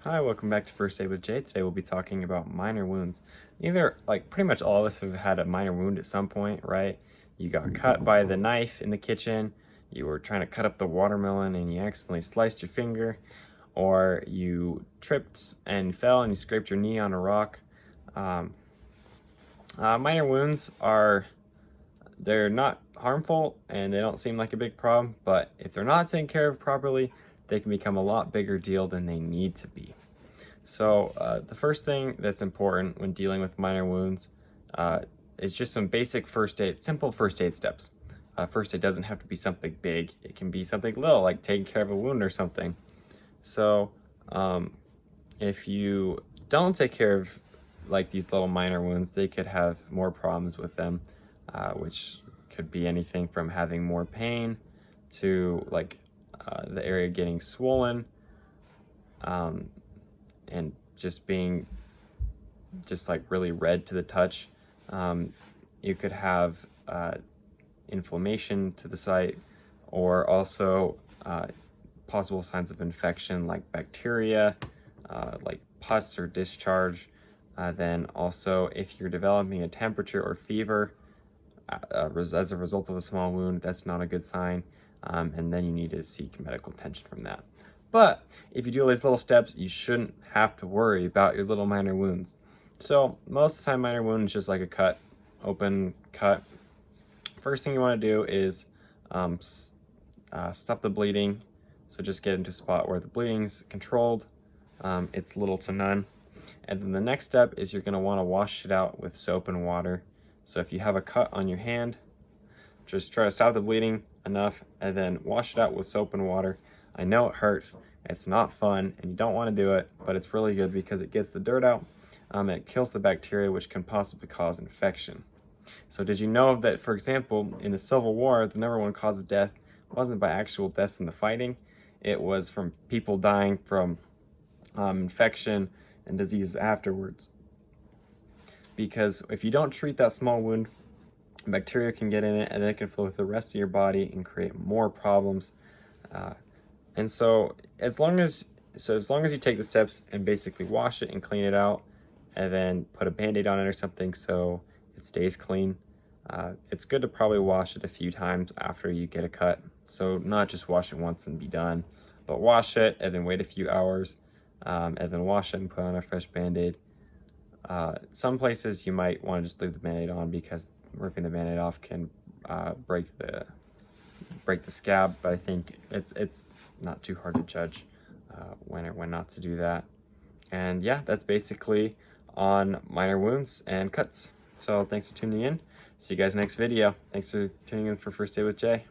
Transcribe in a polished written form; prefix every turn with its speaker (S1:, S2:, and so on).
S1: Hi, welcome back to First Aid with Jay. Today we'll be talking about minor wounds. Pretty much all of us have had a minor wound at some point, right? You got cut by the knife in the kitchen, you were trying to cut up the watermelon and you accidentally sliced your finger, or you tripped and fell and you scraped your knee on a rock. Minor wounds they're not harmful and they don't seem like a big problem, but if they're not taken care of properly, they can become a lot bigger deal than they need to be. So the first thing that's important when dealing with minor wounds is just some basic simple first aid steps. First aid doesn't have to be something big. It can be something little, like taking care of a wound or something. So if you don't take care of like these little minor wounds, they could have more problems with them, which could be anything from having more pain to the area getting swollen, and just being really red to the touch. You could have inflammation to the site, or also possible signs of infection like bacteria, like pus or discharge. Then also, if you're developing a temperature or fever as a result of a small wound, that's not a good sign. And then you need to seek medical attention from that. But if you do all these little steps, you shouldn't have to worry about your little minor wounds. So most of the time, minor wound is just like a cut, open cut. First thing you want to do is stop the bleeding. So just get into a spot where the bleeding's controlled. It's little to none. And then the next step is you're going to want to wash it out with soap and water. So if you have a cut on your hand, just try to stop the bleeding enough and then wash it out with soap and water. I know it hurts, it's not fun, and you don't want to do it, but it's really good because it gets the dirt out, and it kills the bacteria, which can possibly cause infection. So did you know that, for example, in the Civil War, the #1 cause of death wasn't by actual deaths in the fighting, it was from people dying from infection and disease afterwards. Because if you don't treat that small wound, bacteria can get in it and it can flow through the rest of your body and create more problems. And so as long as you take the steps and basically wash it and clean it out, and then put a Band-Aid on it or something so it stays clean, it's good to probably wash it a few times after you get a cut. So not just wash it once and be done, but wash it and then wait a few hours, and then wash it and put on a fresh Band-Aid. Some places you might want to just leave the Band-Aid on because ripping the Band-Aid off can break the scab, but I think it's not too hard to judge when or when not to do that. And yeah, that's basically on minor wounds and cuts. So thanks for tuning in. See you guys next video. Thanks for tuning in for First Aid with Jay.